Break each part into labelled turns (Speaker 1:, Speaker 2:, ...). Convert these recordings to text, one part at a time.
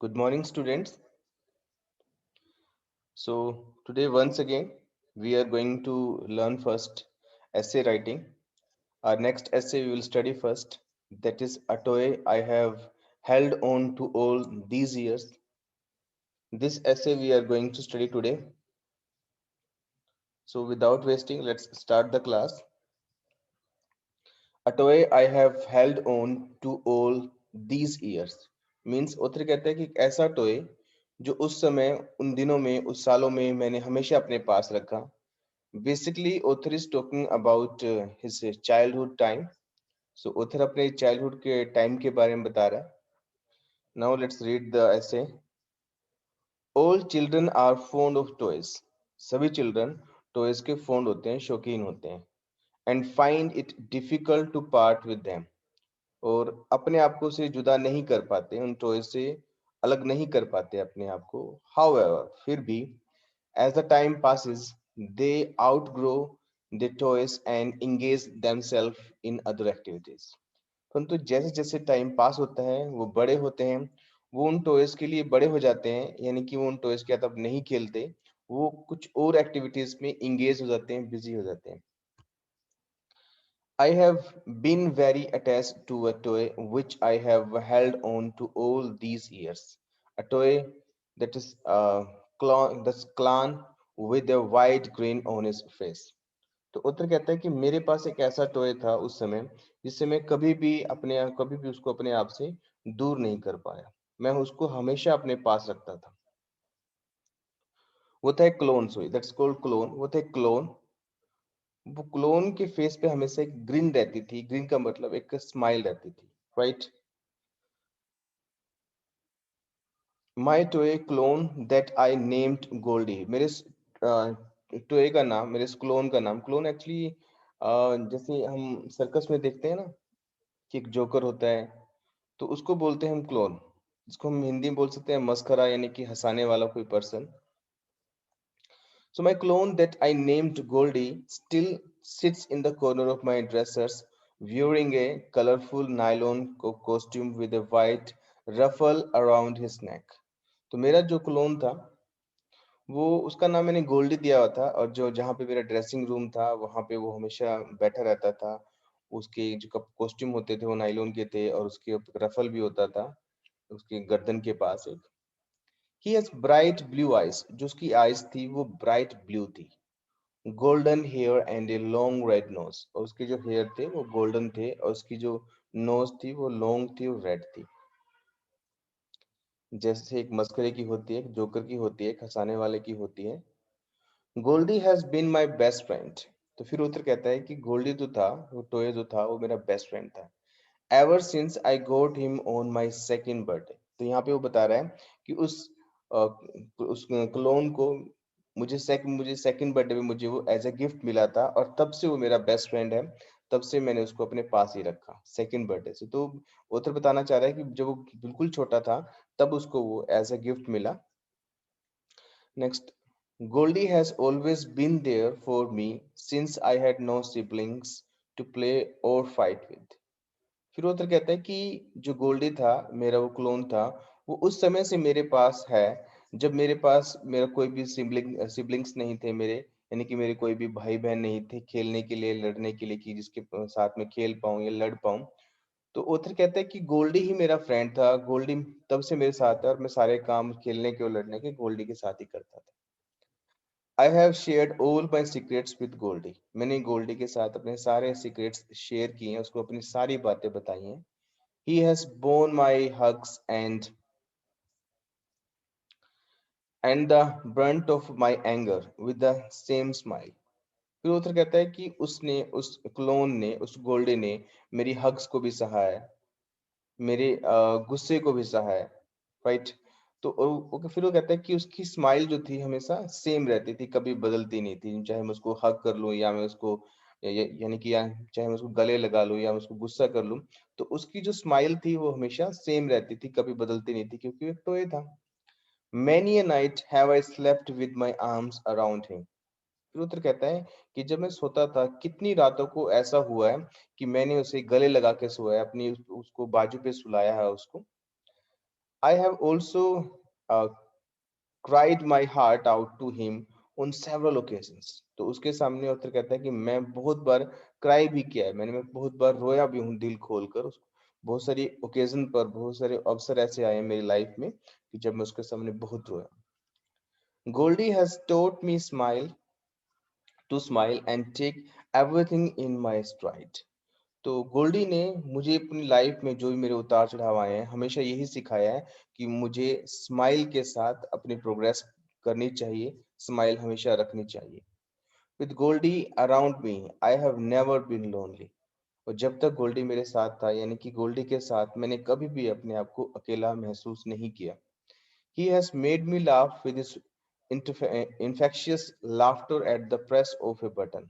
Speaker 1: Good morning, students. So, today, once again, we are going to learn first essay writing. Our next essay we will study first. That is a toy I have held on to all these years. This essay we are going to study today. So, without wasting, let's start the class. A toy I have held on to all these years means author कहता है कि एक ऐसा toy जो उस समय उन दिनों में उस सालों में मैंने हमेशा अपने पास रखा. Basically, author is talking about his childhood time. So, author अपने childhood के time के बारे में बता रहा है. Now, let's read the essay. All children are fond of toys. सभी children toys के fond होते हैं, शौकीन होते हैं. And find it difficult to part with them. और अपने आप को से जुदा नहीं कर पाते, उन टॉय से अलग नहीं कर पाते अपने आप को. However, फिर भी as the time passes, they outgrow the toys and engage themselves in other activities. परंतु जैसे जैसे टाइम पास होता है वो बड़े होते हैं, वो उन टॉयज के लिए बड़े हो जाते हैं, यानी कि वो उन टॉयज के साथ अब नहीं खेलते, वो कुछ और एक्टिविटीज में इंगेज हो जाते हैं, बिजी हो जाते हैं. I have been very attached to a toy which I have held on to all these years. A toy that is that's clown with a wide grin on his face. तो उत्तर कहता है कि मेरे पास एक ऐसा टॉय था उस समय जिससे मैं कभी भी उसको अपने आप से दूर नहीं कर पाया. मैं उसको हमेशा अपने पास रखता था. वो था एक clone. Sorry, that's called clone. वो था एक क्लोन. वो क्लोन के फेस पे हमेशा एक ग्रीन रहती थी. ग्रीन का मतलब एक स्माइल रहती थी, right. My toy clone that I named Goldie. मेरे टोए का नाम, मेरे क्लोन का नाम, क्लोन एक्चुअली जैसे हम सर्कस में देखते हैं ना कि एक जोकर होता है, तो उसको बोलते हैं हम क्लोन. इसको हम हिंदी में बोल सकते हैं मस्खरा, यानी कि हंसाने वाला कोई person. So my clone that I named Goldie still sits in the corner of my dressers, wearing a colorful nylon costume with a white ruffle around his neck. तो मेरा जो क्लोन था वो, उसका नाम मैंने गोल्डी दिया हुआ था, और जो जहाँ पे मेरा ड्रेसिंग रूम था वहाँ पे वो हमेशा बैठा रहता था. उसके जो कॉस्ट्यूम होते थे वो नायलॉन के थे, और उसके रफल भी होता था उसके गर्दन के पास एक. He has bright blue eyes. जो उसकी आईज थी वो ब्राइट ब्लू थी. Golden hair and a long red nose. और उसके जो हेयर थे वो गोल्डन थे, और उसकी जो नोज थी वो लॉन्ग थी और रेड थी. जैसे एक मस्करे की होती है, एक जोकर की होती है, एक हंसाने वाले की होती है. Goldie has been my best friend. तो फिर उत्तर कहता है कि गोल्डी जो था, वो टोय जो था, वो मेरा बेस्ट फ्रेंड था. Ever since I got him on my second birthday. तो यहाँ पे वो बता रहा है कि उस क्लोन को मुझे सेकंड बर्थडे में मुझे वो एज ए गिफ्ट मिला था, और तब से वो मेरा बेस्ट फ्रेंड है. तब से मैंने उसको अपने पास ही रखा सेकंड बर्थडे से. तो ऑथर बताना चाह रहा है कि जब वो बिल्कुल छोटा था तब उसको वो एज ए गिफ्ट मिला. Next. Goldie has always been there for me since I had no siblings to play और फाइट विद. फिर ऑथर कहता है कि जो गोल्डी था, मेरा वो क्लोन था, वो उस समय से मेरे पास है जब मेरे पास मेरा कोई भी सिबलिंग्स नहीं थे मेरे, यानी कि मेरे कोई भी भाई बहन नहीं थे खेलने के लिए, लड़ने के लिए, कि जिसके साथ में खेल पाऊं या लड़ पाऊं. तो ऑथर कहता है कि गोल्डी ही मेरा फ्रेंड था. गोल्डी तब से मेरे साथ है, और मैं सारे काम खेलने के और लड़ने के गोल्डी के साथ ही करता था. I have shared all my secrets with Goldie. मैंने गोल्डी के साथ अपने सारे सीक्रेट्स शेयर किए हैं, उसको अपनी सारी बातें बताई हैं. He has borne my hugs and the brunt of my anger with the same smile. फिर उत्तर कहता है कि उसने, उस क्लोन ने, उस गोल्डे ने मेरी हग्स को भी सहा है, मेरे गुस्से को भी सहा है, राइट. तो फिर वो कहता है कि उसकी स्माइल जो थी हमेशा सेम रहती थी, कभी बदलती नहीं थी, चाहे मैं उसको हग कर लूं या मैं उसको यानी कि चाहे मैं उसको गले लगा लूं या मैं उसको गुस्सा कर लूं, तो उसकी जो स्माइल थी वो हमेशा सेम रहती थी, कभी बदलती नहीं थी, क्योंकि वो एक टॉय था. Many a night have I slept with my arms around him. फिर उत्तर कहता है कि जब मैं सोता था, कितनी रातों को ऐसा हुआ है कि मैंने उसे गले लगा के सोया है, अपनी उसको बाजू पे सुलाया है उसको. I have also cried my heart out to him on several occasions. तो उसके सामने उत्तर कहता है कि मैं बहुत बार क्राई भी किया है, मैं बहुत बार रोया भी हूँ दिल खोलकर। बहुत सारी ओकेजन पर बहुत सारे अवसर ऐसे आए हैं मेरी लाइफ में कि जब मैं उसके सामने बहुत रोया। Goldie has taught me smile and take everything in my stride. तो गोल्डी ने मुझे अपनी लाइफ में जो भी मेरे उतार चढ़ाव आए हैं हमेशा यही सिखाया है कि मुझे स्माइल के साथ अपनी प्रोग्रेस करनी चाहिए, स्माइल हमेशा रखनी चाहिए। With Goldie around me I have never been lonely. और जब तक गोल्डी मेरे साथ था, यानी कि गोल्डी के साथ मैंने कभी भी अपने आप को अकेला महसूस नहीं किया। He has made me laugh with his infectious laughter at the press of a button।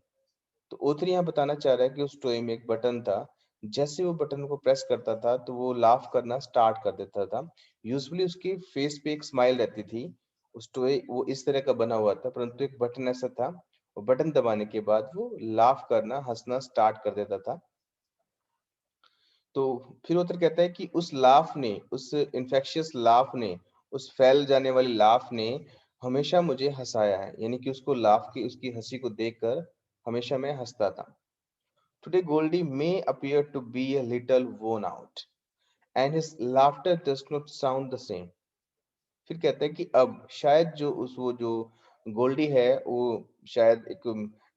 Speaker 1: तो ओथरी यहाँ बताना चाह रहा है कि उस टॉय में एक बटन था, जैसे वो बटन को प्रेस करता था तो वो लाफ करना स्टार्ट कर देता था। यूजुअली उसकी फेस पे एक स्माइल रहती थी। उस टॉय वो इस तरह का बना हुआ था, परंतु एक बटन ऐसा था, वो बटन दबाने के बाद वो लाफ करना, हंसना स्टार्ट कर देता था। तो फिर उत्तर कहता है कि उस लाफ ने, उस इन्फेक्शियस लाफ ने, उस फैल जाने वाली लाफ ने हमेशा मुझे हंसाया है, यानी कि उसको लाफ की, उसकी हंसी को देखकर हमेशा मैं हंसता था। Today, Goldie may appear to be a little worn out, and his laughter does not sound the same। फिर कहता है कि अब शायद जो उस वो जो गोल्डी है वो शायद एक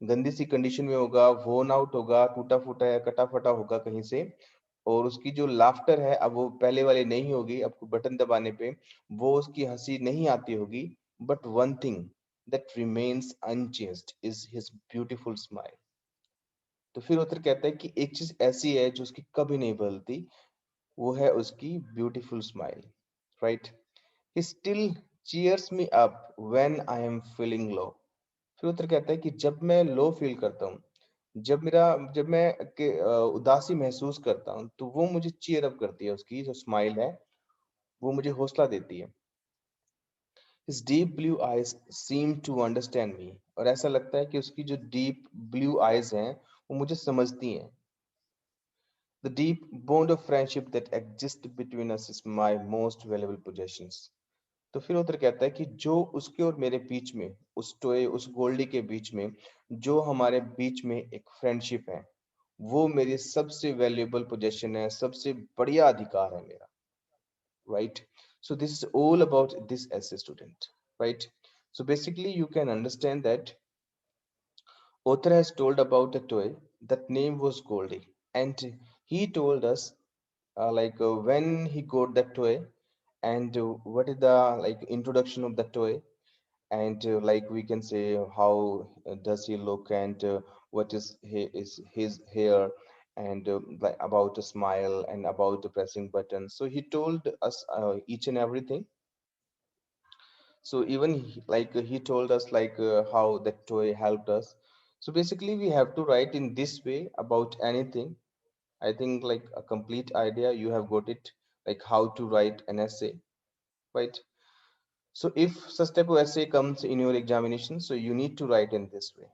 Speaker 1: गंदी सी कंडीशन में होगा, वोन आउट होगा, टूटा फूटा या कटा फटा होगा कहीं से। और उसकी जो लाफ्टर है अब वो पहले वाली नहीं होगी, अब बटन दबाने पे वो उसकी हंसी नहीं आती होगी। But one thing that remains unchanged is his beautiful smile. तो फिर उत्तर कहता है कि एक चीज ऐसी है जो उसकी कभी नहीं बदलती, वो है उसकी beautiful smile. Right. He still cheers me up when I am feeling low. फिर उत्तर कहता है कि जब मैं लो फील करता हूँ, जब मैं उदासी महसूस करता हूँ, तो वो मुझे चीयर अप करती है, उसकी जो स्माइल है वो मुझे हौसला देती है। His deep blue eyes seem to understand me। और ऐसा लगता है कि उसकी जो डीप ब्लू आईज हैं वो मुझे समझती हैं। The deep bond of friendship that exists between us is my most valuable possessions। तो फिर उत्तर कहता है कि जो उसके और मेरे बीच में, उस टोए, उस गोल्डी के बीच में जो हमारे बीच में एक फ्रेंडशिप है, वो मेरी सबसे वैल्यूएबल पोजेशन है, सबसे बढ़िया अधिकार है मेरा। Right. So this is all about this essay, student, right? So basically you can understand that author has told about a toy that name was Goldie, and he told us when he got that toy, and what is the like introduction of the toy, and like we can say how does he look, and what is his hair, and like about a smile and about the pressing button. So he told us each and everything. So even he told us how that toy helped us. So basically we have to write in this way about anything. I think like a complete idea you have got it, like how to write an essay, right? So if such type of essay comes in your examination, so you need to write in this way.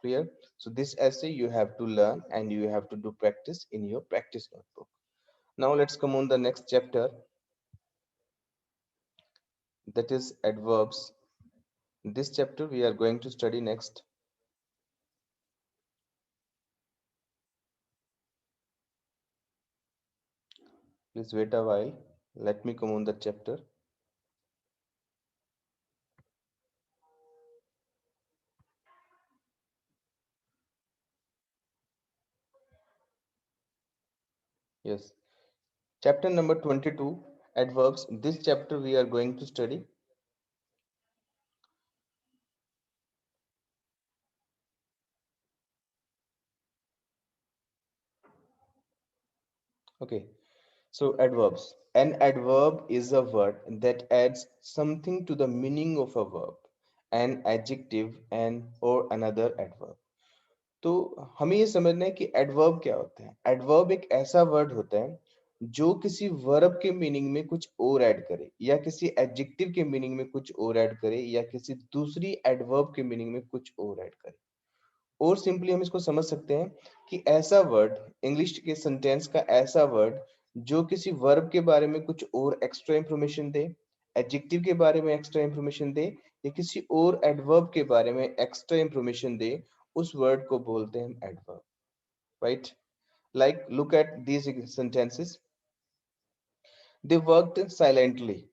Speaker 1: Clear? So this essay you have to learn and you have to do practice in your practice notebook. Now let's come on the next chapter, that is adverbs. This chapter we are going to study next. Please wait a while. Let me come on the chapter. Yes. Chapter number 22, adverbs. This chapter we are going to study. Okay. So adverbs. An adverb is a word that adds something to the meaning of a verb, an adjective and or another adverb. तो हमें ये समझना है कि adverb क्या होता है। Adverb एक ऐसा वर्ड होता है जो किसी वर्ब के मीनिंग में कुछ और ऐड करे, या किसी एडजेक्टिव के मीनिंग में कुछ और ऐड करे, या किसी दूसरी एडवर्ब के मीनिंग में कुछ और ऐड करे। और सिंपली हम इसको समझ सकते हैं कि ऐसा वर्ड, इंग्लिश के सेंटेंस का ऐसा वर्ड जो किसी वर्ब के बारे में कुछ और एक्स्ट्रा इंफॉर्मेशन दे, एडजेक्टिव के बारे में एक्स्ट्रा इंफॉर्मेशन दे, या किसी और एडवर्ब के बारे में एक्स्ट्रा इंफॉर्मेशन दे, उस वर्ड को बोलते हैं हम adverb, right? Like look at these sentences. They worked silently,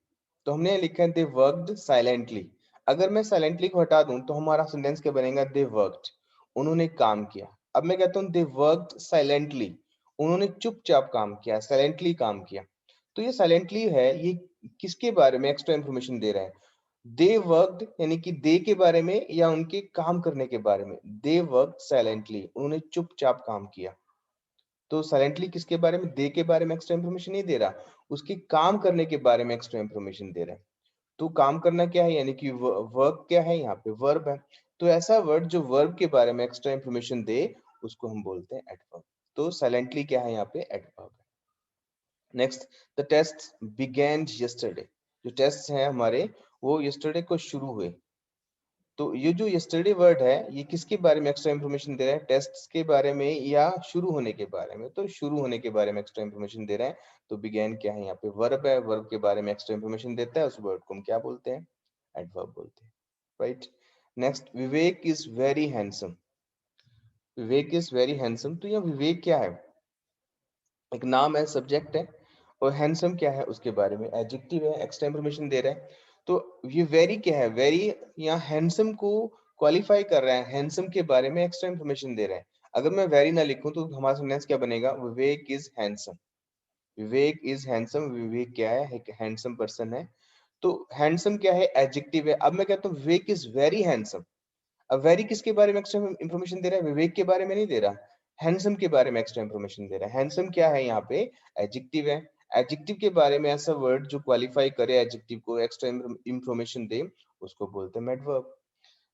Speaker 1: तो हमने यहाँ लिखा है दे वर्कड साइलेंटली। अगर मैं साइलेंटली को हटा दूं तो हमारा सेंटेंस क्या बनेगा? दे वर्कड, उन्होंने काम किया। अब मैं कहता हूं दे वर्कड साइलेंटली, उन्होंने चुपचाप काम किया, साइलेंटली काम किया। तो ये साइलेंटली है, ये किसके बारे में एक्स्ट्रा इंफॉर्मेशन दे रहा है? दे वर्कड यानी कि दे के बारे में या उनके काम करने के बारे में। दे वर्कड साइलेंटली, उन्होंने चुपचाप काम किया। तो साइलेंटली किसके बारे में? दे के बारे में एक्स्ट्रा इंफॉर्मेशन नहीं दे रहा, उसके काम करने के बारे में एक्स्ट्रा इंफॉर्मेशन दे रहा है। तो काम करना क्या है? यानी कि वर्क क्या है? यहाँ पे वर्ब है। तो ऐसा वर्ड जो वर्ब के बारे में एक्स्ट्रा इंफॉर्मेशन दे, उसको हम बोलते हैं एडवर्ब। तो साइलेंटली क्या है? यहाँ पे एडवर्ब है। Next, the test began yesterday. जो टेस्ट हैं हमारे, वो यस्टरडे को शुरू हुए। तो ये जो यस्टरडे वर्ड है, ये किसके बारे में एक्स्ट्रा इंफॉर्मेशन दे रहा है? टेस्ट्स के बारे में या शुरू होने के बारे में? तो शुरू होने के बारे में एक्स्ट्रा इंफॉर्मेशन दे रहा है। तो बिगेन क्या है? यहाँ पे वर्ब है, वर्ब के बारे में एक्स्ट्रा इंफॉर्मेशन देता है, उस वर्ड को हम क्या बोलते हैं? एडवर्ब बोलते हैं, right? Next, Vivek is very handsome. Vivek is very handsome, तो यह विवेक क्या है? एक नाम है, सब्जेक्ट है, और हैंडसम क्या है? उसके बारे में एडजेक्टिव है, एक्स्ट्रा इंफॉर्मेशन दे रहा है। तो ये वेरी क्या है? वेरी यहाँ हैंडसम को क्वालिफाई कर रहा है, हैंडसम के बारे में एक्स्ट्रा इंफॉर्मेशन दे रहा है। अगर मैं वेरी ना लिखूं तो हमारा सेंटेंस क्या बनेगा? Vivek is handsome. Vivek is handsome, Vivek क्या है? एक हैंडसम पर्सन है। तो हैंडसम क्या है? एडजेक्टिव है। अब मैं कहता हूँ विवेक इज वेरी हैंडसम। अब वेरी किसके बारे में एक्स्ट्रा इंफॉर्मेशन दे रहा है? विवेक के बारे में नहीं दे रहा, हैंडसम के बारे में एक्स्ट्रा इंफॉर्मेशन दे रहा है। हैंडसम क्या है? यहाँ पे एडजेक्टिव है। एडजेक्टिव के बारे में ऐसा वर्ड जो क्वालिफाई करे एडजेक्टिव को, एक्स्ट्रा इंफॉर्मेशन दे, उसको बोलते हैं adverb.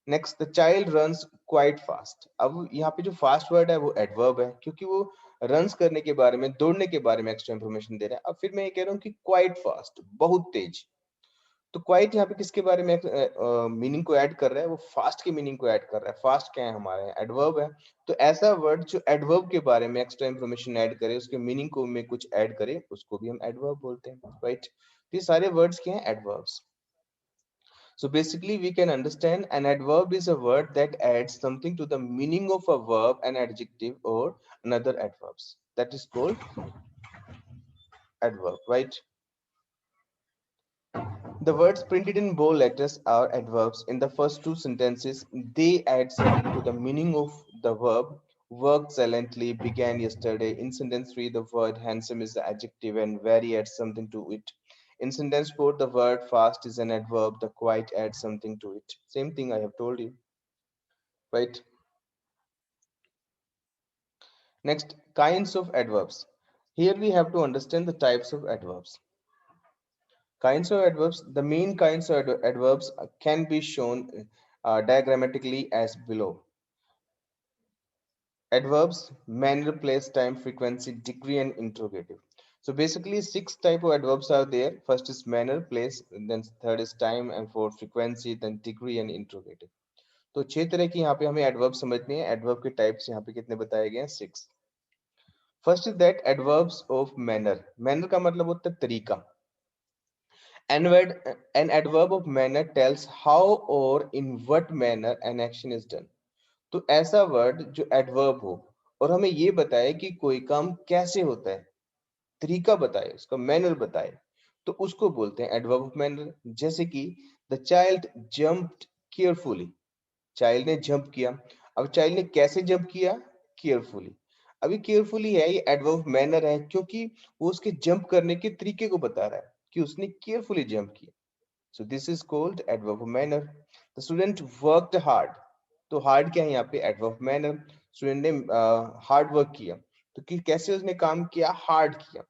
Speaker 1: Next, the child runs quite fast. अब यहाँ पे जो फास्ट वर्ड है वो एडवर्ब है, क्योंकि वो रन्स करने के बारे में, दौड़ने के बारे में एक्स्ट्रा इंफॉर्मेशन दे रहा है। अब फिर मैं ये कह रहा हूँ कि क्वाइट फास्ट, बहुत तेज। तो क्वाइट यहाँ पे किसके बारे में मीनिंग को ऐड कर रहा है? वो फास्ट के मीनिंग को ऐड कर रहा है। फास्ट क्या है? हमारे एडवर्ब है। तो ऐसा वर्ड जो एडवर्ब के बारे में एक्स्ट्रा इंफॉर्मेशन ऐड करे, उसके मीनिंग को में कुछ ऐड करे, उसको भी हम एडवर्ब बोलते हैं, राइट? तो ये सारे वर्ड्स क्या हैं? Adverbs. So basically we can understand an adverb is a word that adds something to the meaning of a verb, an adjective or another adverbs. That is called adverb, right? The words printed in bold letters are adverbs. In the first two sentences, they add something to the meaning of the verb. Worked silently, began yesterday. In sentence 3, the word handsome is the adjective and very adds something to it. In sentence 4, the word fast is an adverb. The quite adds something to it. Same thing I have told you, right? Next, kinds of adverbs. Here we have to understand the types of adverbs. Kinds of adverbs, the main kinds of adverbs can be shown diagrammatically as below. Adverbs, manner, place, time, frequency, degree, and interrogative. So basically 6 type of adverbs are there. First is manner, place, then third is time, and fourth frequency, then degree and interrogative. तो 6 तरह की यहाँ पे हमें adverb समझने हैं। Adverb के types यहाँ पे कितने बताए गए हैं? 6। First is that adverbs of manner. Manner का मतलब होता है तरीका। An adverb of manner tells how or in what manner an action is done. तो ऐसा वर्ड जो एडवर्ब हो और हमें ये बताए कि कोई काम कैसे होता है, तरीका बताए, उसका मैनर बताए, तो उसको बोलते हैं एडवर्ब ऑफ मैनर। जैसे कि the child jumped carefully, child ने जंप किया। अब चाइल्ड ने कैसे जंप किया? केयरफुली। अभी केयरफुली है, ये एडवर्ब मैनर है, क्योंकि वो उसके जंप करने के तरीके को बता रहा है कि उसने केयरफुली जंप किया। So this is called adverb manner. The student worked hard, तो हार्ड क्या है यहाँ पे? Adverb manner. स्टूडेंट ने हार्ड वर्क किया, तो कि कैसे उसने काम किया? हार्ड किया।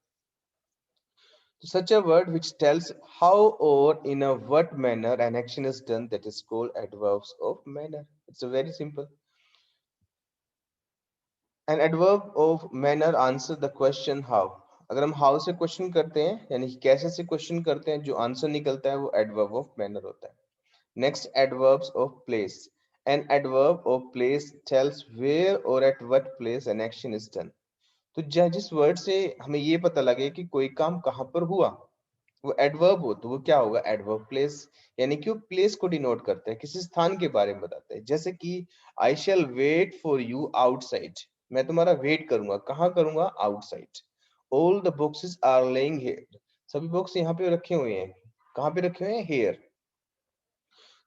Speaker 1: So such a word which tells how or in a what manner an action is done, that is called adverbs of manner. It's a very simple. An adverb of manner answer the question how. अगर हम how से question करते हैं, यानी कि कैसे से question करते हैं, जो आंसर निकलता है वो adverb of manner होता है। Next, adverbs of place. An adverb of place tells where or at what place an action is done. तो जिस वर्ड से हमें ये पता लगे कि कोई काम कहाँ पर हुआ, वो एडवर्ब हो, तो वो क्या होगा? Adverb place. यानी कि वो प्लेस को डिनोट करता है, किसी स्थान के बारे में बताता है। जैसे कि I shall wait for you outside, मैं तुम्हारा वेट करूंगा। कहाँ करूंगा? Outside. All the boxes are lying here, सभी बॉक्स यहाँ पे रखे हुए हैं। कहाँ पे रखे हुए हैं? हियर।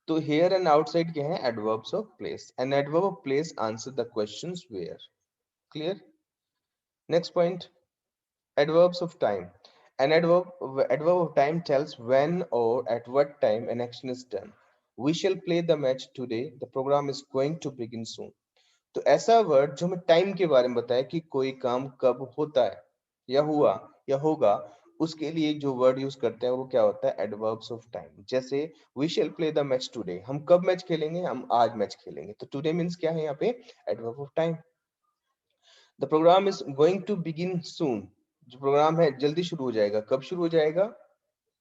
Speaker 1: तो हियर एंड आउटसाइड क्या है? Adverbs of place. An adverb of place answer the questions where. Clear? Next point, adverbs of time. An adverb of time tells when or at what time an action is done. We shall play the match today. The program is going to begin soon. तो ऐसा word जो हमें time के बारे में बताए कि कोई काम कब होता है या हुआ या होगा, उसके लिए जो वर्ड यूज करते हैं वो क्या होता है? Adverbs of time. जैसे we shall play the match today, हम कब मैच खेलेंगे? हम आज मैच खेलेंगे। तो टुडे मीन्स क्या है यहाँ पे? Adverb of time. The programme is going to begin soon, जो प्रोग्राम है जल्दी शुरू हो जाएगा। कब शुरू हो जाएगा?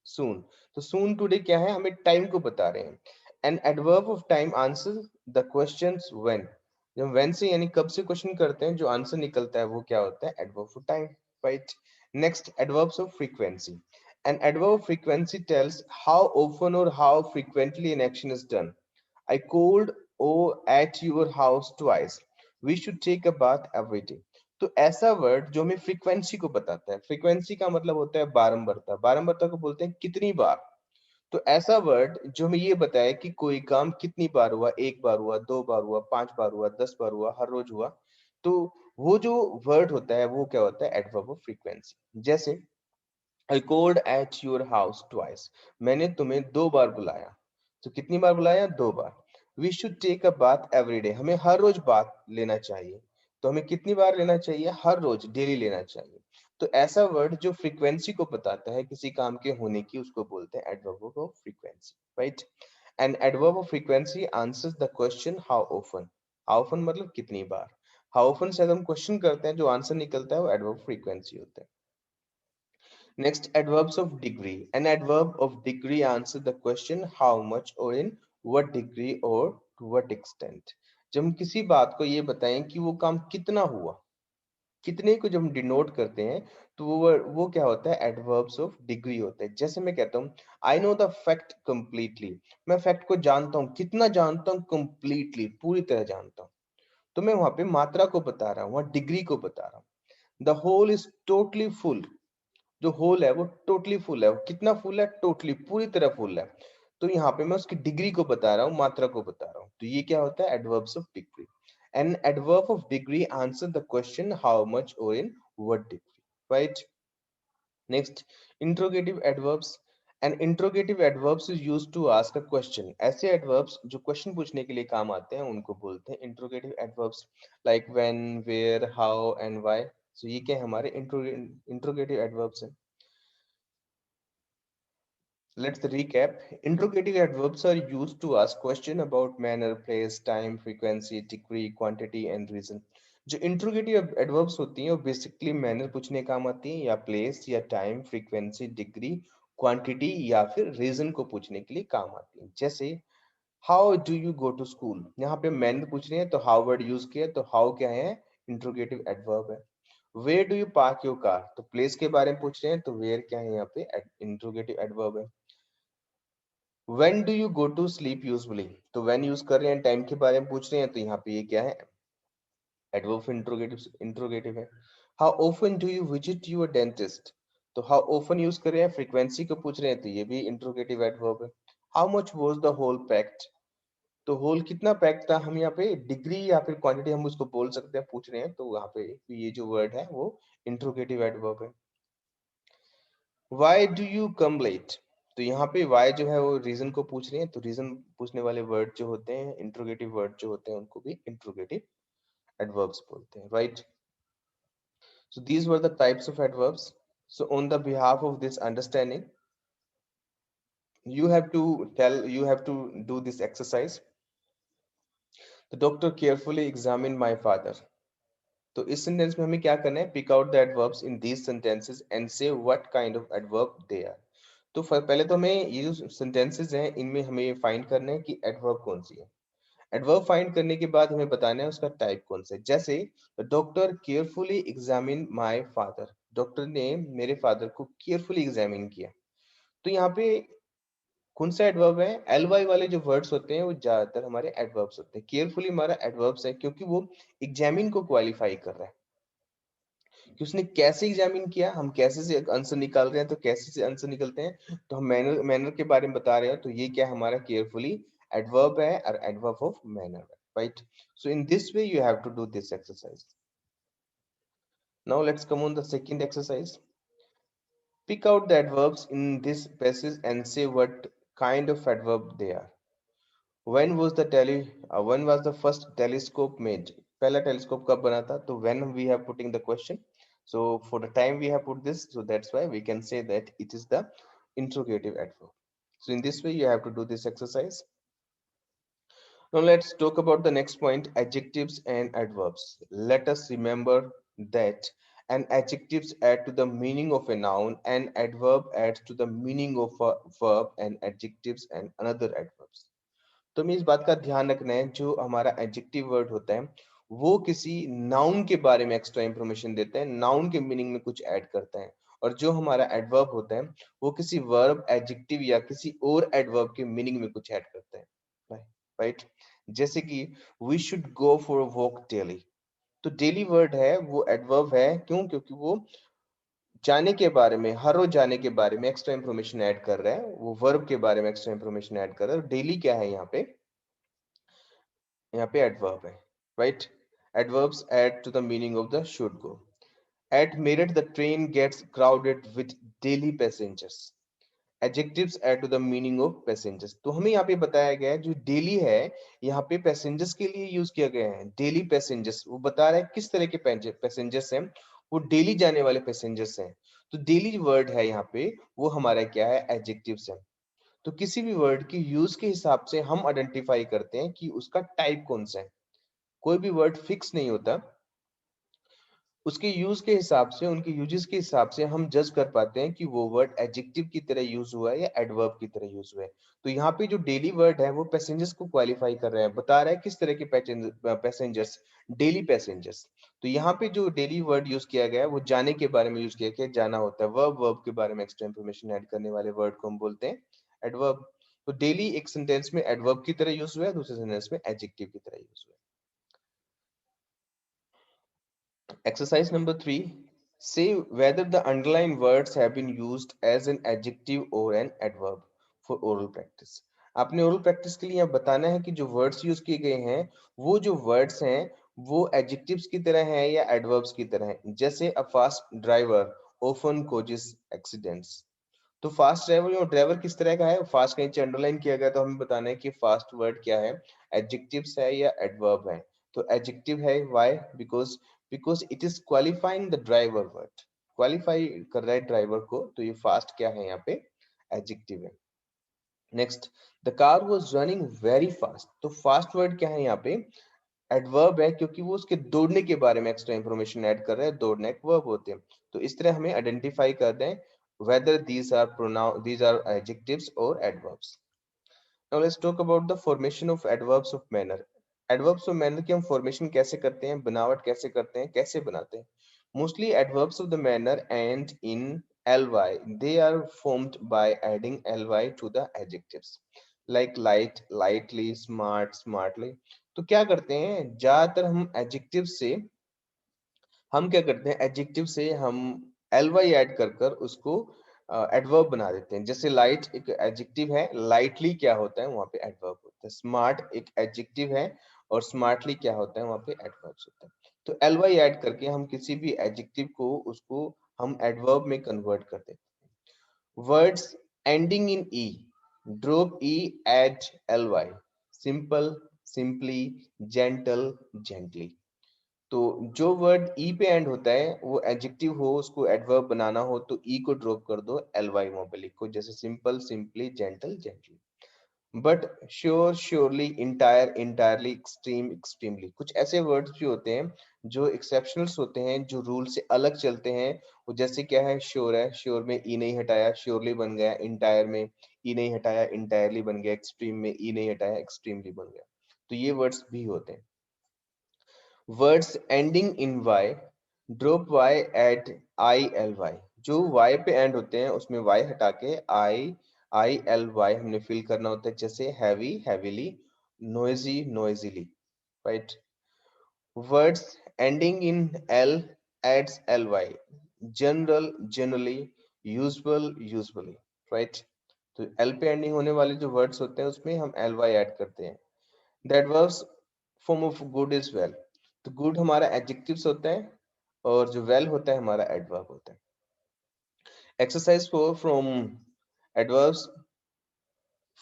Speaker 1: सून। तो सून टुडे क्या है? हमें टाइम को बता रहे हैं। N adverb of time answer the questions when, जब व्हेन से यानी कब से क्वेश्चन करते हैं, जो आंसर निकलता है वो क्या होता है? Adverb of time. Right. Next, adverbs of frequency. An adverb of frequency tells how often or how frequently an action is done. I called at your house twice. We should take a bath every day. तो ऐसा word जो हमें frequency को बताता है, frequency का मतलब होता है बारंबारता। बारंबारता को बोलते हैं कितनी बार। तो ऐसा वर्ड जो हमें ये बताए कि कोई काम कितनी बार हुआ, एक बार हुआ, दो बार हुआ, 5 बार हुआ, 10 बार हुआ, हर रोज हुआ, तो वो जो वर्ड होता है वो क्या होता है? Adverb of frequency. जैसे I called at your house twice. मैंने तुम्हें 2 बार बुलाया। तो कितनी बार बुलाया? 2 बार। We should take a bath every day. हमें हर रोज बाथ लेना चाहिए। तो हमें कितनी बार लेना चाहिए? हर रोज, डेली लेना चाहिए। तो ऐसा वर्ड जो फ्रीक्वेंसी को बताता है किसी काम के होने की, उसको बोलते हैं adverb of frequency. Right. N adverb of frequency answers the question how often. How often मतलब कितनी बार। हाउ ऑफन से अगर हम क्वेश्चन करते हैं, जो आंसर निकलता है वो एडवर्ब फ्रीक्वेंसी होता है। Next, adverbs of degree. An adverb of degree answers the question how much or in what degree or to what extent. जब हम किसी बात को ये बताएं कि वो काम कितना हुआ, कितने को जब हम डिनोट करते हैं, तो वो क्या होता है? एडवर्ब्स ऑफ डिग्री होते हैं। जैसे मैं कहता हूँ I know the fact completely, मैं फैक्ट को जानता हूँ। कितना जानता हूँ? कंप्लीटली, पूरी तरह जानता हूँ। तो मैं वहां पे मात्रा को बता रहा हूँ, वहां डिग्री को बता रहा हूँ। The hole is totally full, जो होल है वो टोटली फुल है। वो कितना फुल है? टोटली, पूरी तरह फुल है। तो यहाँ पे मैं उसकी डिग्री को बता रहा हूँ, मात्रा को बता रहा हूँ। तो ये क्या होता है? Adverbs of degree. An adverb of degree answer the question how much or in what degree. Right. Next, interrogative adverbs. An interrogative adverbs is used to ask a question. ऐसे एडवर्ब्स जो क्वेश्चन पूछने के लिए काम आते हैं उनको बोलते हैं interrogative adverbs. Like when, where, how and why. So ये क्या है? हमारे इंट्रोगेटिव एडवर्ब्स हैं। Let's recap. Interrogative adverbs are used to ask question about manner, place, time, frequency, degree, quantity and reason. जो interrogative adverbs होती हैं वो basically manner पूछने काम आती हैं, या place या time, frequency, degree, quantity या फिर reason को पूछने के लिए काम आती हैं। जैसे how do you go to school, यहाँ पे manner पूछ रहे हैं तो how word यूज किया, तो how क्या है? interrogative adverb है। Where do you park your car, तो place के बारे में पूछ रहे हैं तो where क्या है? यहाँ पे interrogative adverb है। When do you go to sleep usually, तो when यूज कर रहे हैं, टाइम के बारे में पूछ रहे हैं, तो यहाँ पे ये क्या है? एडवर्ब इंट्रोगेटिव है। How often do you visit your dentist, तो how often यूज कर रहे हैं, फ्रीक्वेंसी को पूछ रहे हैं, तो ये भी इंट्रोगेटिव एडवर्ब है। How much was the whole packed, तो होल कितना पैक था, हम यहाँ पे डिग्री या फिर क्वांटिटी हम उसको बोल सकते हैं, पूछ रहे हैं, तो वहां पे ये जो वर्ड है वो इंट्रोगेटिव एडवर्ब है। Why do you come late, तो यहाँ पे why जो है वो रीजन को पूछ रहे हैं, तो रीजन पूछने वाले वर्ड जो होते हैं, इंट्रोगेटिव वर्ड जो होते हैं, उनको भी इंट्रोगेटिव एडवर्ब्स बोलते हैं। Right. So these were the types of adverbs. So on the behalf of this understanding, you have to do this exercise. The doctor carefully examined my father. तो इस sentence में हमें क्या करना है? Pick out the adverbs in these sentences and say what kind of adverb they are. तो पहले तो हमें ये जो सेंटेंसेस हैं इनमें हमें फाइंड करना है कि एडवर्ब कौन सी है। एडवर्ब फाइंड करने के बाद हमें बताना है उसका टाइप कौन सा है। जैसे doctor carefully examine my father, doctor ने मेरे फादर को केयरफुली एग्जामिन किया। तो यहाँ पे कौन सा एडवर्ब है? एल वाई वाले जो वर्ड्स होते हैं वो ज्यादातर हमारे एडवर्ब्स होते हैं। केयरफुली हमारा एडवर्ब्स है क्योंकि वो एग्जामिन को क्वालिफाई कर रहा है कि उसने कैसे एग्जामिन किया। हम कैसे से आंसर निकाल रहे हैं, तो कैसे से आंसर निकलते हैं, तो हम मैनर मैनर के बारे में बता रहे हैं। तो ये क्या है? हमारा केयरफुली एडवर्ब है और एडवर्ब ऑफ मैनर है, right? So in this way you have to do this exercise. Now let's come on the second exercise. Pick out the adverbs in this passage and say what kind of adverb they are. When was the first telescope made? पहला telescope कब बना था? तो when we have putting the question, so for the time we have put this, so that's why we can say that it is the interrogative adverb. So in this way you have to do this exercise. Now let's talk about the next point, adjectives and adverbs. Let us remember that an adjectives add to the meaning of a noun, and adverb adds to the meaning of a verb, and adjectives and another adverbs. तो हमें इस बात का ध्यान रखना है, जो हमारा एडजेक्टिव वर्ड होता है वो किसी नाउन के बारे में एक्स्ट्रा इंफॉर्मेशन देता है, नाउन के मीनिंग में कुछ ऐड करता है। और जो हमारा एडवर्ब होता है वो किसी वर्ब, एडजेक्टिव या किसी और एडवर्ब के मीनिंग में कुछ ऐड करता है, राइट? जैसे कि we should go for walk daily, तो डेली वर्ड है वो एडवर्ब है। क्यों? क्योंकि वो जाने के बारे में, हर रोज जाने के बारे में एक्स्ट्रा इंफॉर्मेशन ऐड कर रहा है, वो वर्ब के बारे में एक्स्ट्रा इंफॉर्मेशन ऐड कर रहा है। डेली क्या है यहाँ पे? यहाँ पे एडवर्ब है, right? Adverbs add to the meaning of the should go. At Meerut the train gets crowded with daily passengers. Adjectives add to the meaning of passengers. तो हमें यहाँ पे बताया गया है जो डेली है यहाँ पे पैसेंजर्स के लिए यूज किया गया है। डेली पैसेंजर्स, वो बता रहा है किस तरह के पैसेंजर्स हैं, वो डेली जाने वाले पैसेंजर्स हैं। तो डेली वर्ड है यहाँ पे वो हमारा क्या है? एडजेक्टिव्स है। तो किसी भी वर्ड की यूज के हिसाब से हम आइडेंटिफाई करते हैं कि उसका टाइप कौन सा है। कोई भी वर्ड फिक्स नहीं होता, उसके यूज के हिसाब से, उनके यूजेस के हिसाब से हम जज कर पाते हैं कि वो वर्ड एडजेक्टिव की तरह यूज हुआ है या एडवर्ब की तरह यूज हुआ है। तो यहाँ पे जो डेली वर्ड है वो पैसेंजर्स को क्वालिफाई कर रहा है, बता रहा है किस तरह के पैसेंजर्स, डेली पैसेंजर्स। तो यहाँ पे जो डेली वर्ड यूज किया गया है वो जाने के बारे में यूज किया गया, जाना होता है। वर्ब, वर्ब के बारे में एक्स्ट्रा इंफॉर्मेशन ऐड करने वाले वर्ड को हम बोलते हैं एडवर्ब। तो डेली एक सेंटेंस में एडवर्ब की तरह यूज हुआ है, दूसरे सेंटेंस में एडजेक्टिव की तरह यूज हुआ है। Exercise number 3. Say whether the underlined words have been used as an adjective or an adverb for oral practice. आपने oral practice के लिए यहाँ बताना है कि जो words use किए गए हैं वो जो words हैं वो adjectives की तरह हैं या adverbs की तरह हैं। जैसे a fast driver often causes accidents. तो फास्ट ड्राइवर, और ड्राइवर किस तरह का है? फास्ट कहीं अंडरलाइन किया गया तो हमें बताना है कि फास्ट वर्ड क्या है, एडजेक्टिव्स है या एडवर्ब है। तो एडजेक्टिव है, why? Because because it is qualifying the driver word, qualify कर रहा है ड्राइवर को, तो ये फास्ट क्या है? यहाँ पे एडजेक्टिव है। Next, the car was running very fast, तो फास्ट वर्ड क्या है यहाँ पे? एडवर्ब है, क्योंकि वो उसके दौड़ने के बारे में एक्स्ट्रा इंफॉर्मेशन ऐड कर रहा है। दौड़ना एक वर्ब होते हैं। तो इस तरह हमें आइडेंटिफाई कर दें whether these are adjectives or adverbs. Now let's talk about the formation of adverbs of manner. Adverbs of manner की हम formation कैसे करते हैं, बनावट कैसे करते हैं, कैसे बनाते हैं? Mostly adverbs of the manner end in ly. They are formed by adding ly to the adjectives like light, lightly, smart, smartly. तो क्या करते हैं, ज्यादातर हम क्या करते हैं, एडजेक्टिव से हम एल वाई ऐड कर कर उसको एडवर्ब बना देते हैं। जैसे लाइट एक एडजेक्टिव है, लाइटली क्या होता है? वहां पे एडवर्ब होता है। स्मार्ट एक एडजेक्टिव है और स्मार्टली क्या होता है? वहां पे एडवर्ब होता है। तो एल वाई ऐड करके हम किसी भी एडजेक्टिव को उसको हम एडवर्ब में कन्वर्ट कर देते हैं। Words ending in E, drop E, add L Y. Simple, simply, gentle, gently. तो जो वर्ड ई पे एंड होता है वो एडजेक्टिव हो, उसको एडवर्ब बनाना हो तो ई को ड्रॉप कर दो, एल वाई वहां पे लिखो। जैसे simple, simply, gentle, gently. But sure, surely, entire, entirely, extreme, extremely. कुछ ऐसे वर्ड्स भी होते हैं जो एक्सेप्शनल्स होते हैं, जो रूल से अलग चलते हैं। वो जैसे क्या है? श्योर है, श्योर में ई नहीं हटाया, श्योरली बन गया। इंटायर में ई नहीं हटाया, इंटायरली बन गया। एक्सट्रीम में ई नहीं हटाया, एक्सट्रीमली बन गया। तो ये वर्ड्स भी होते हैं। Words ending in Y, drop Y add I L Y, जो वाई पे एंड होते हैं उसमें वाई हटा के आई एल वाई हमने फिल करना होता है, जैसे heavy heavily, noisy noisily, right. Words ending in L adds L Y, general generally, usual usually, right. तो एल पे एंडिंग होने वाले जो वर्ड्स होते हैं उसमें हम एल वाई ऐड करते हैं। The adverbs form of good is well, तो good हमारा adjectives होता है और जो well होता है हमारा adverb होता है। Exercise 4 from adverbs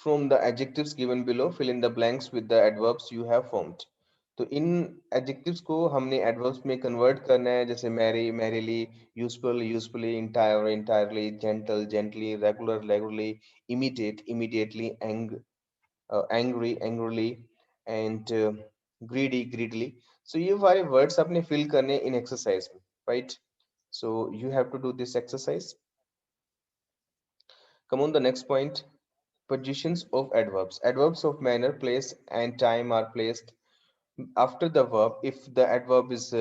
Speaker 1: from the adjectives given below, fill in the blanks with the adverbs you have formed। तो इन adjectives को हमने adverbs में convert करना है, जैसे merry merrily, useful usefully, entire entirely, gentle gently, regular regularly, immediate immediately, angry angrily, and greedy greedily। So ये वाले words आपने fill करने in exercise में, right? So you have to do this exercise। Come on the next point, positions of adverbs। Adverbs of manner, place and time are placed after the verb if the adverb is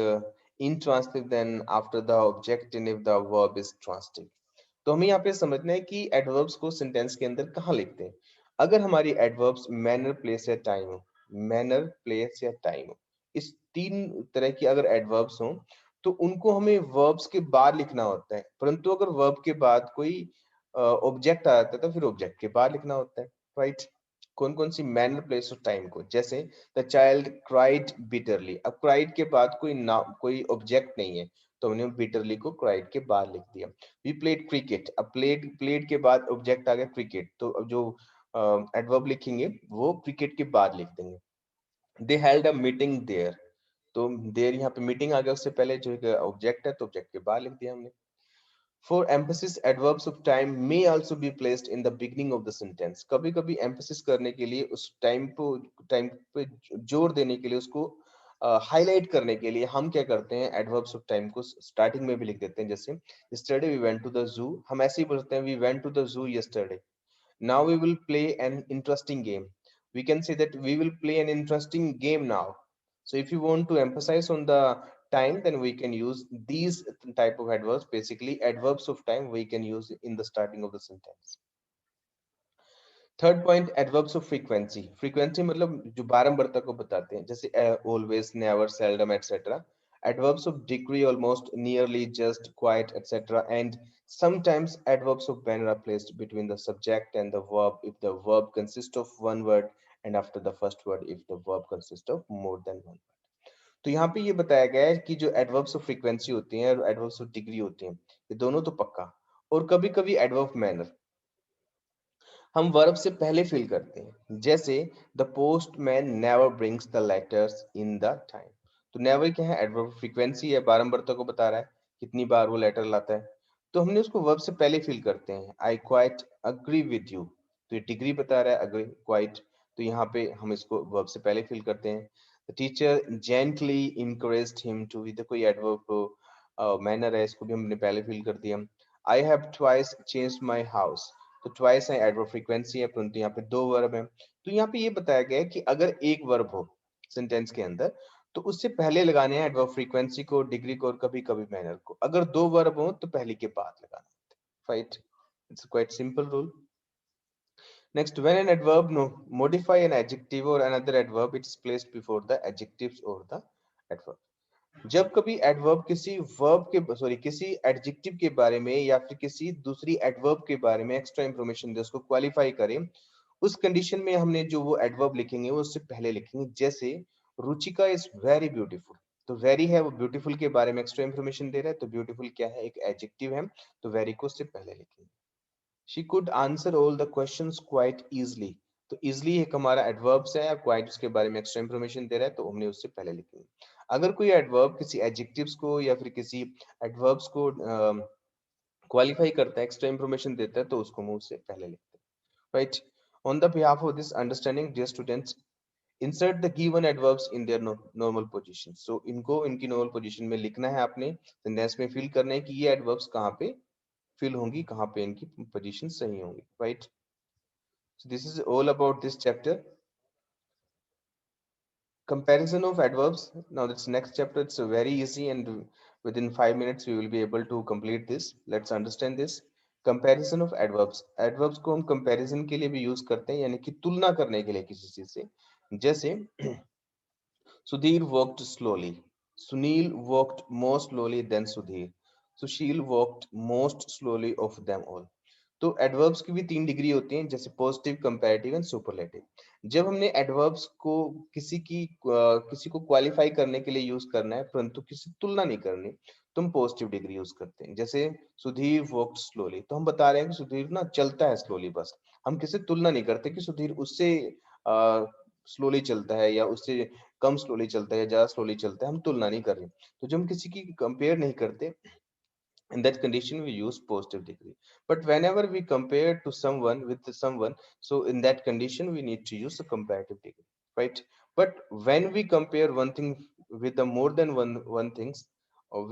Speaker 1: intransitive, then after the object, and if the verb is transitive। तो हमें यहाँ पे समझना है कि adverbs को sentence के अंदर कहाँ लिखते हैं। अगर हमारी एडवर्ब्स मैनर, प्लेस या टाइम हो, मैनर, प्लेस या टाइम हो, इस तीन तरह की अगर एडवर्ब्स हो तो उनको हमें वर्ब्स के बाद लिखना होता है, परंतु अगर वर्ब के बाद कोई ऑब्जेक्ट आ जाता है तो फिर ऑब्जेक्ट के बाद लिखना होता है, राइट। कौन कौन सी मैनर, प्लेस और टाइम को, जैसे द चाइल्ड क्राइड बिटरली, अब क्राइड के बाद कोई ऑब्जेक्ट नहीं है तो हमने बिटरली को क्राइड के बाद लिख दिया। वी प्लेड क्रिकेट, अब प्लेड के बाद ऑब्जेक्ट आ गया क्रिकेट, तो अब जो एडवर्ब लिखेंगे वो क्रिकेट के बाद लिख देंगे। They held a meeting there, तो देयर यहाँ पे मीटिंग आ गया, उससे पहले जो ऑब्जेक्ट है तो ऑब्जेक्ट के बाद लिख दिया हमने। For emphasis, adverbs of time may also be placed in the beginning of the sentence। कभी कभी emphasis करने के लिए उस टाइम पे जोर देने के लिए, उसको हाईलाइट करने के लिए हम क्या करते हैं, adverbs of time को स्टार्टिंग में भी लिख देते हैं। जैसे yesterday we went to the zoo, हम ऐसे ही बोलते हैं we went to the zoo yesterday। Now we will play an interesting game, we can say that we will play an interesting game now। So if you want to emphasize on the time, then we can use these type of adverbs, basically adverbs of time we can use in the starting of the sentence। Third point, adverbs of frequency. Frequency मतलब जो बारंबारता को बताते हैं, जैसे always, never, seldom etcetera. Adverbs of degree, almost, nearly, just, quite etcetera. And sometimes adverbs of manner are placed between the subject and the verb if the verb consists of one word, and after the first word if the verb consists of more than one word। तो यहाँ पे ये बताया गया है कि जो adverbs of frequency होती हैं और एडवर्ब्स ऑफ डिग्री होती हैं, ये दोनों तो पक्का, और कभी कभी एडवर्ब मैनर हम वर्ब से पहले फिल करते हैं, जैसे the postman never brings the letters in the time. तो नेवर क्या है, एडवर्ब फ्रीक्वेंसी है, बारंबारता को बता रहा है कितनी बार वो लेटर लाता है, तो हमने उसको वर्ब से पहले फिल करते हैं। I quite agree with you, तो ये डिग्री बता रहा है, अग्री क्वाइट, तो यहाँ पे हम इसको वर्ब से पहले फिल करते हैं। The teacher gently encouraged him to, भी कोई एडवर्ब मैनर है, इसको भी हमने पहले फिल कर दिया। I have twice changed my house, तो ट्वाइस है एडवर्ब फ्रीक्वेंसी है, परंतु यहाँ पे दो वर्ब है। तो यहाँ पे ये बताया गया है कि अगर एक वर्ब हो सेंटेंस के अंदर तो उससे पहले लगाने हैं एडवर्ब फ्रीक्वेंसी को, डिग्री को और कभी कभी मैनर को। अगर दो वर्ब हो तो पहले के बाद लगाना है, right. It's quite simple rule. Next, when an adverb modify an adjective or another adverb, it's placed before the adjectives or the adverb। जब कभी एडवर्ब किसी वर्ब के किसी एडजेक्टिव के बारे में या फिर किसी दूसरी एडवर्ब के बारे में एक्स्ट्रा इंफॉर्मेशन दे, उसको क्वालिफाई करें, उस कंडीशन में हमने जो वो एडवर्ब लिखेंगे वो उससे पहले लिखेंगे। जैसे रुचिका इज वेरी ब्यूटीफुल, तो वेरी है वो ब्यूटीफुल के बारे में एक्स्ट्रा इंफॉर्मेशन दे रहा है, तो ब्यूटीफुल क्या है, एक एडजेक्टिव है, तो वेरी को उससे पहले लिखेंगे। She could answer all the questions quite easily, तो इजली एक हमारा एडवर्ब्स है, क्वाइट उसके बारे में एक्स्ट्रा इंफॉर्मेशन दे रहा है, तो हमने उससे पहले लिखेंगे। अगर कोई एडवर्ब किसी एडजेक्टिव्स को या फिर किसी एडवर्ब्स को क्वालिफाई करता है, एक्स्ट्रा इंफॉर्मेशन देता है, तो उसको हम उससे पहले लिखते हैं, right. On the behalf of this understanding, dear students, insert the given adverbs in their normal position. So इनको इनकी नॉर्मल पोजीशन में लिखना है आपने, सेंटेंस में फिल करना है कि ये एडवर्ब्स कहाँ पे फिल होंगी, कहाँ पे इनकी पोजीशन सही होंगी, right. So this is all about this chapter। Comparison of adverbs. Now this next chapter, it's very easy, and within 5 minutes we will be able to complete this. Let's understand this. Comparison of adverbs. Adverbs को हम comparison के लिए भी use करते हैं, यानी कि तुलना करने के लिए किसी चीज से. जैसे Sudhir walked slowly. Sunil walked more slowly than Sudhir. Sushil walked most slowly of them all. तो एडवर्ब्स की भी 3 डिग्री होती हैं, जैसे पॉजिटिव, कंपैरेटिव एंड सुपरलेटिव. जब हमने एडवर्ब्स को किसी को क्वालिफाई करने के लिए यूज करना है, परंतु किसी तुलना नहीं करनी, तो हम पॉजिटिव डिग्री यूज करते हैं. जैसे सुधीर वॉक्ड स्लोली, तो हम बता रहे हैं कि सुधीर ना चलता है स्लोली. बस हम किसी तुलना नहीं करते कि सुधीर उससे स्लोली चलता है या उससे कम स्लोली चलता है या ज्यादा स्लोली चलता है. हम तुलना नहीं कर रहे. तो जब हम किसी की कंपेयर नहीं करते, in that condition we use positive degree. But whenever we compare to someone with someone, so in that condition we need to use the comparative degree, right? But when we compare one thing with the more than one things,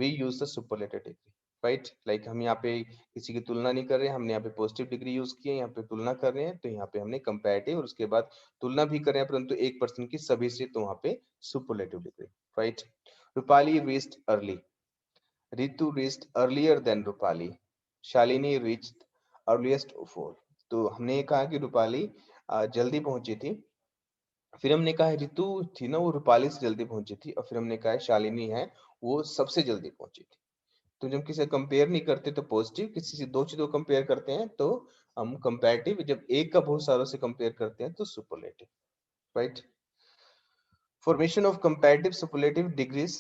Speaker 1: we use the superlative degree, right? Like हम यहाँ पे किसी की तुलना नहीं कर रहे हैं, हमने यहाँ पे पॉजिटिव डिग्री यूज की है. यहाँ पे तुलना कर रहे हैं, तो यहाँ पे हमने कंपैरेटिव, और उसके बाद तुलना भी कर रहे हैं परंतु एक पर्सन की सभी से, तो वहाँ पे superlative degree, right? Rupali reached early. Ritu reached earlier than Rupali. Shalini reached earliest of all. तो हमने ये कहा कि रूपाली जल्दी पहुंची थी. फिर हमने कहा रितु थी ना, वो रूपाली से जल्दी पहुंची थी. और फिर हमने कहा शालिनी है, वो सबसे जल्दी पहुंची थी. तो जब किसी कंपेयर नहीं करते तो पॉजिटिव, किसी से दो चीजों कंपेयर करते हैं तो हम कंपैरेटिव, जब एक का बहुत सारों से कंपेयर करते हैं तो superlative, right? Formation of comparative superlative degrees.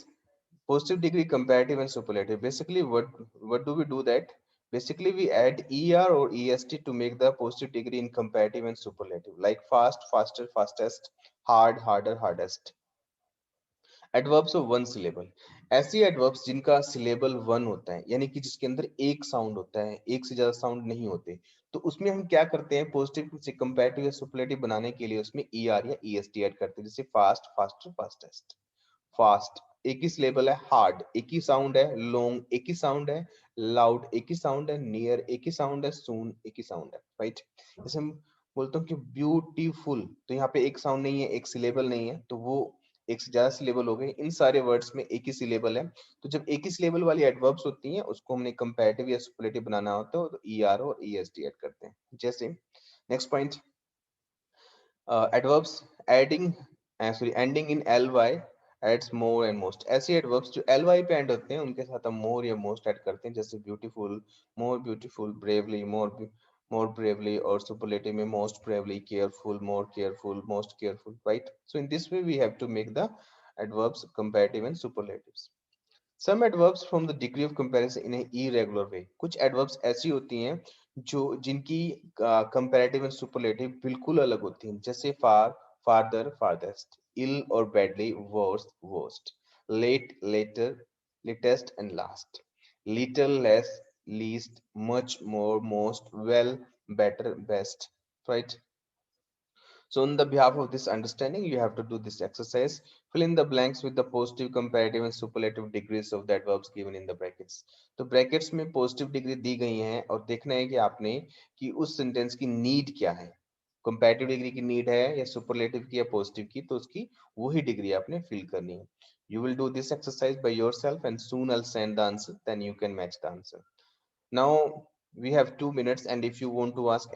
Speaker 1: Positive degree, comparative and superlative. Basically what do we do that? Basically we add er or est to make the positive degree in comparative and superlative, like fast, faster, fastest, hard, harder, hardest. Adverbs of one syllable. ऐसी adverbs जिनका syllable one होता है, यानी कि जिसके अंदर एक sound होता है, एक से ज्यादा साउंड नहीं होते, तो उसमें हम क्या करते हैं, पॉजिटिव से कंपैरेटिव या सुपरलेटिव बनाने के लिए उसमें er या est ऐड करते हैं. जैसे फास्ट, फास्टर, फास्टेस्ट. फास्ट एक ही सिलेबल है, हार्ड एक ही साउंड है, लॉन्ग एक ही साउंड है, लाउड एक ही साउंड है, नियर एक ही साउंड है, सून एक ही साउंड है, राइट? जैसे हम बोलते हैं कि ब्यूटीफुल, तो यहाँ पे एक साउंड नहीं है, एक सिलेबल नहीं है, तो वो एक से ज्यादा सिलेबल हो गए. इन सारे वर्ड्स में एक ही सिलेबल है. तो जब एक ही सिलेबल वाली एडवर्ब्स होती हैं, उसको हमने कंपैरेटिव या सुपरलेटिव बनाना होता है, तो er और est ऐड करते हैं. जैसे next point, adverbs adding sorry ending in ly adds more and most. ऐसे एडवर्ब्स जो ly पे एंड होते हैं, उनके साथ हम more या most ऐड करते हैं. जैसे beautiful, more beautiful, bravely, more bravely, और superlative में most bravely, careful, more careful, most careful, right? So in this way we have to make the adverbs comparative and superlatives. Some adverbs from the degree of comparison in an irregular way. कुछ adverbs ऐसी होती हैं जो जिनकी comparative and superlative बिल्कुल अलग होती हैं. जैसे far, farther, farthest, ill or badly, worse, worst, late, later, latest and last, little, less, least, much, more, most, well, better, best, right? So on the behalf of this understanding, you have to do this exercise. Fill in the blanks with the positive, comparative and superlative degrees of the adverbs given in the brackets. तो brackets में positive degree दी गई हैं, और देखना है कि आपने कि उस sentence की need क्या है. comparative degree की need है या superlative की या positive की, तो उसकी वही degree आपने fill करनी है. You will do this exercise by yourself and soon I'll send the answer. Then you can match the answer. Now we have 2 minutes, and if you want to ask